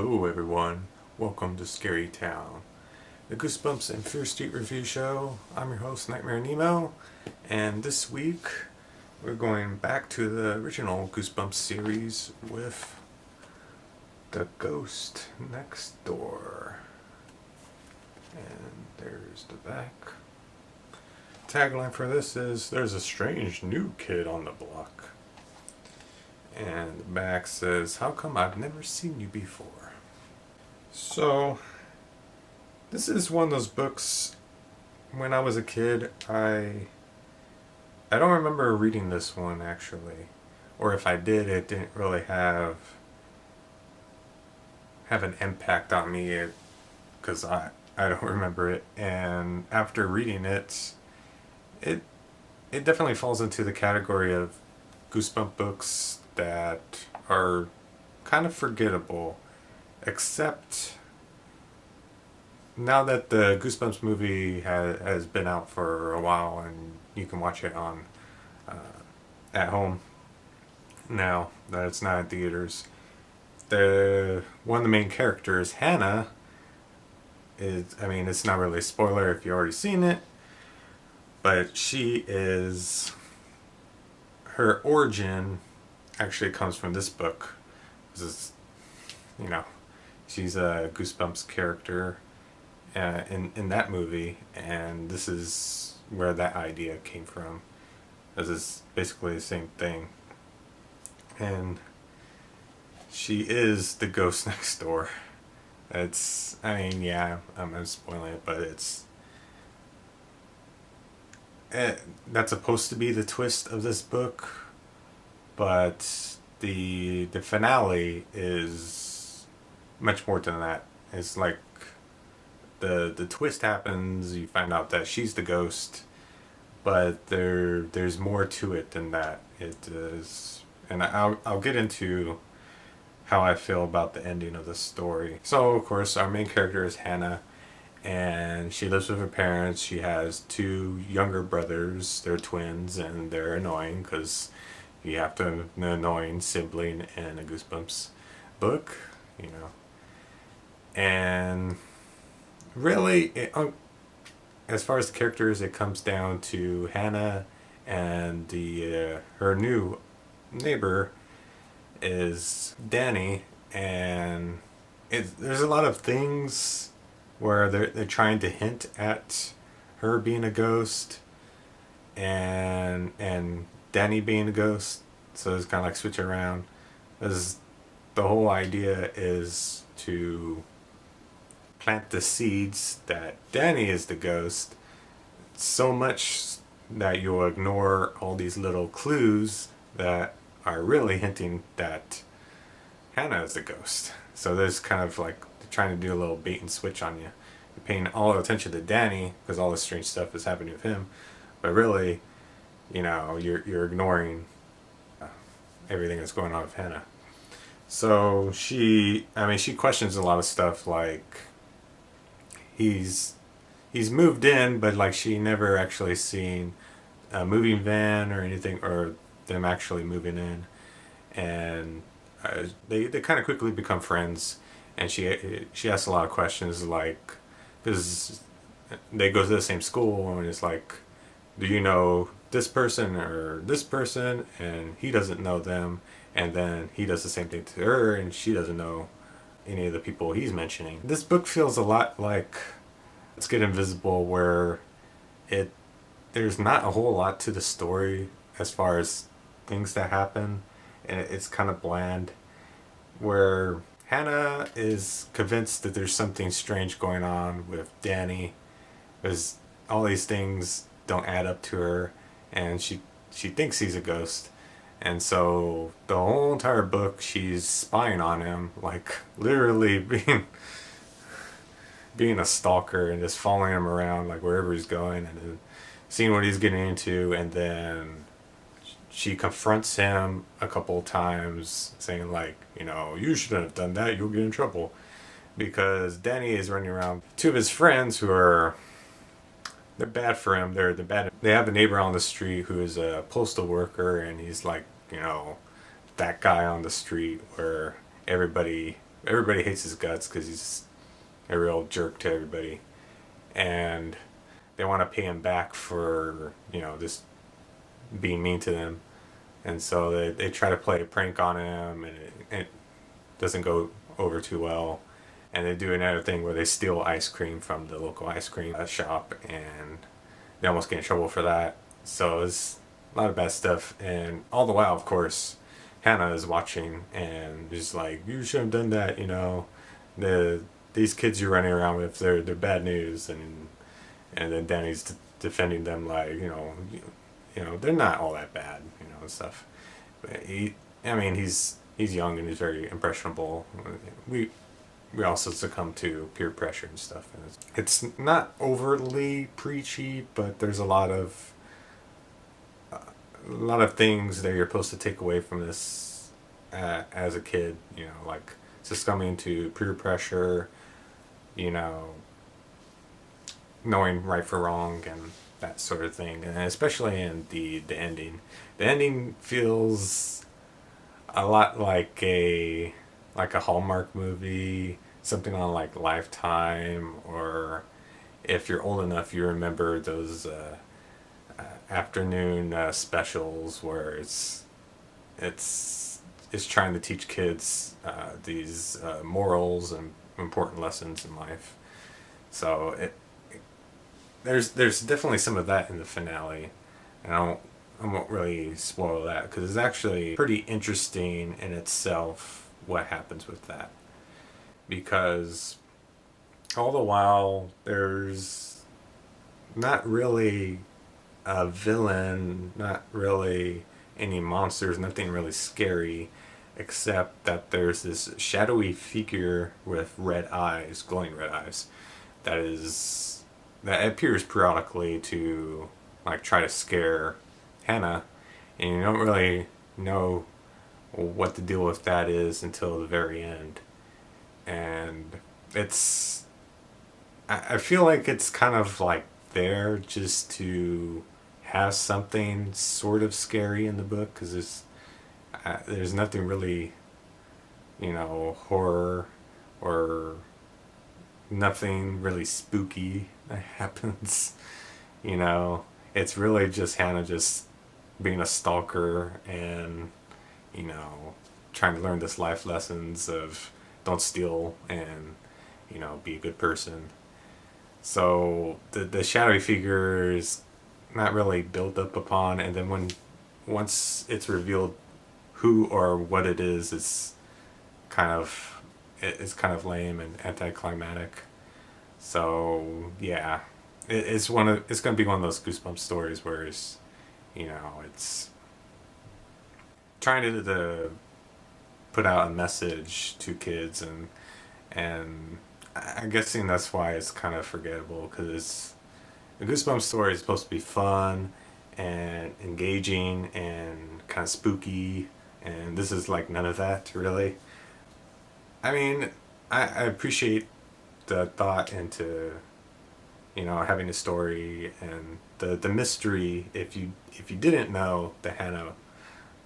Hello everyone, welcome to Scary Town, the Goosebumps and Fear Street review show. I'm your host Nightmare Nemo, and this week we're going back to the original Goosebumps series with The Ghost Next Door. And there's the back. Tagline for this is, "There's a strange new kid on the block." And the back says, "How come I've never seen you before?" So, this is one of those books, when I was a kid, I don't remember reading this one actually. Or if I did, it didn't really have an impact on me because I don't remember it. And after reading it, it definitely falls into the category of Goosebump books that are kind of forgettable, except now that the Goosebumps movie has been out for a while and you can watch it on at home now that it's not in theaters. One of the main characters, Hannah, it's not really a spoiler if you've already seen it, but her origin actually comes from this book. This is, she's a Goosebumps character in that movie, and this is where that idea came from. This is basically the same thing, and she is the ghost next door. I'm spoiling it, but that's supposed to be the twist of this book, but the finale is much more than that. It's like the twist happens, you find out that she's the ghost, but there's more to it than that. It is, and I'll get into how I feel about the ending of the story. So of course our main character is Hannah, and she lives with her parents. She has two younger brothers. They're twins, and they're annoying because you have to have an annoying sibling in a Goosebumps book, And really, as far as the characters, it comes down to Hannah and her new neighbor is Danny, and there's a lot of things where they're trying to hint at her being a ghost and Danny being a ghost, so it's kind of like switch around. The whole idea is to plant the seeds that Danny is the ghost so much that you'll ignore all these little clues that are really hinting that Hannah is the ghost. So there's kind of like trying to do a little bait and switch on you. You're paying all attention to Danny because all this strange stuff is happening with him, but really, you're ignoring everything that's going on with Hannah. So she questions a lot of stuff, like he's moved in, but like she never actually seen a moving van or anything, or them actually moving in, and they kind of quickly become friends, and she asks a lot of questions, like, because they go to the same school, and it's like, do you know this person or this person? And he doesn't know them, and then he does the same thing to her, and she doesn't know any of the people he's mentioning. This book feels a lot like Let's Get Invisible, where there's not a whole lot to the story as far as things that happen, and it's kind of bland, where Hannah is convinced that there's something strange going on with Danny, because all these things don't add up to her, and she thinks he's a ghost. And so the whole entire book she's spying on him, like literally being a stalker and just following him around like wherever he's going, and then seeing what he's getting into. And then she confronts him a couple of times, saying like, you shouldn't have done that, you'll get in trouble, because Danny is running around. Two of his friends they're bad for him. They're bad. They have a neighbor on the street who is a postal worker, and he's like, that guy on the street where everybody everybody hates his guts because he's a real jerk to everybody, and they want to pay him back for just being mean to them, and so they try to play a prank on him, and it doesn't go over too well. And they do another thing where they steal ice cream from the local ice cream shop, and they almost get in trouble for that. So it's a lot of bad stuff, and all the while, of course, Hannah is watching and just like, you should have done that. These kids you're running around with, they're bad news, and then Danny's defending them like, they're not all that bad, and stuff. But he's young and he's very impressionable. We also succumb to peer pressure and stuff. And it's not overly preachy, but there's a lot of things that you're supposed to take away from this as a kid. Like succumbing to peer pressure, you know, knowing right for wrong and that sort of thing. And especially in the ending. The ending feels a lot like a Hallmark movie, something on like Lifetime, or if you're old enough, you remember those afternoon specials where it's trying to teach kids these morals and important lessons in life. So there's definitely some of that in the finale, and I won't really spoil that because it's actually pretty interesting in itself what happens with that, because all the while there's not really a villain, not really any monsters, nothing really scary, except that there's this shadowy figure with red eyes, glowing red eyes, that appears periodically to like try to scare Hannah, and you don't really know what the deal with that is until the very end. And I feel like it's kind of like there just to have something sort of scary in the book, because there's nothing really, horror or nothing really spooky that happens. It's really just Hannah just being a stalker and, you know, trying to learn this life lessons of don't steal and, be a good person. So the shadowy figure is not really built up upon, and then once it's revealed who or what it is, it's kind of lame and anticlimactic. So yeah, it's going to be one of those Goosebumps stories where it's trying to put out a message to kids, and I'm guessing that's why it's kind of forgettable, because the Goosebumps story is supposed to be fun and engaging and kind of spooky, and this is like none of that really. I mean, I appreciate the thought into having a story and the mystery. If you didn't know that Hannah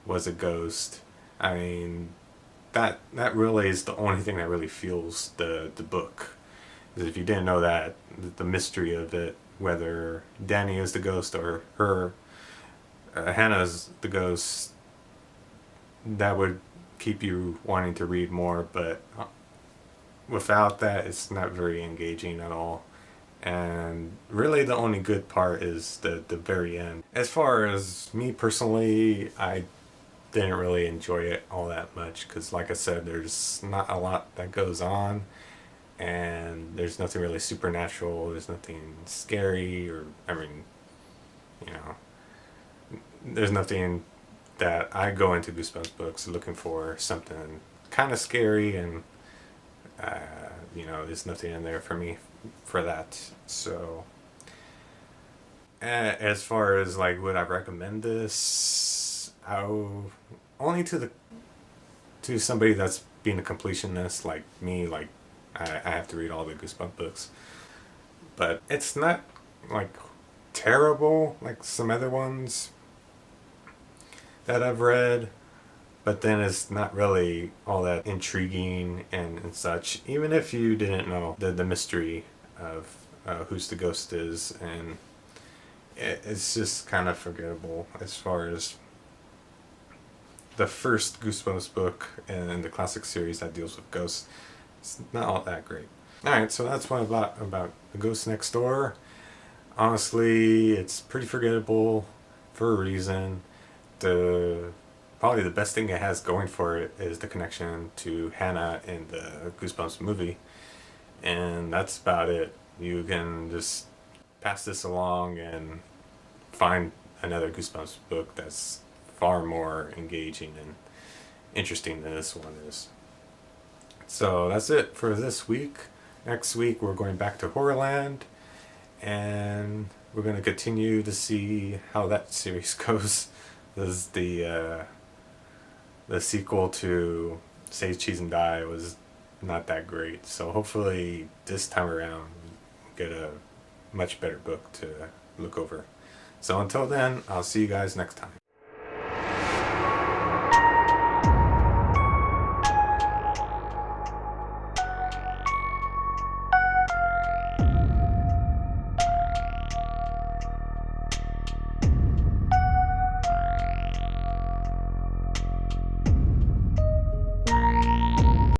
was a ghost, I mean, that really is the only thing that really fuels the book. Because if you didn't know that, the mystery of it, whether Danny is the ghost or her, Hannah's the ghost, that would keep you wanting to read more. But without that, it's not very engaging at all. And really the only good part is the very end. As far as me personally, I didn't really enjoy it all that much because, like I said, there's not a lot that goes on, and there's nothing really supernatural, there's nothing scary, or you know there's nothing that I go into Goosebumps books looking for something kind of scary, and there's nothing in there for me for that. So as far as like would I recommend this, only to somebody that's being a completionist like me. Like I have to read all the Goosebump books, but it's not like terrible like some other ones that I've read. but then it's not really all that intriguing and such, even if you didn't know the mystery of who's the ghost is, and it's just kind of forgettable as far as the first Goosebumps book in the classic series that deals with ghosts. It's not all that great. Alright, so that's what about The Ghost Next Door. Honestly, it's pretty forgettable for a reason. Probably the best thing it has going for it is the connection to Hannah in the Goosebumps movie. And that's about it. You can just pass this along and find another Goosebumps book that's far more engaging and interesting than this one is. So that's it for this week. Next week we're going back to Horrorland, and we're going to continue to see how that series goes. This is the sequel to Save Cheese and Die was not that great, so hopefully this time around we'll get a much better book to look over. So until then, I'll see you guys next time.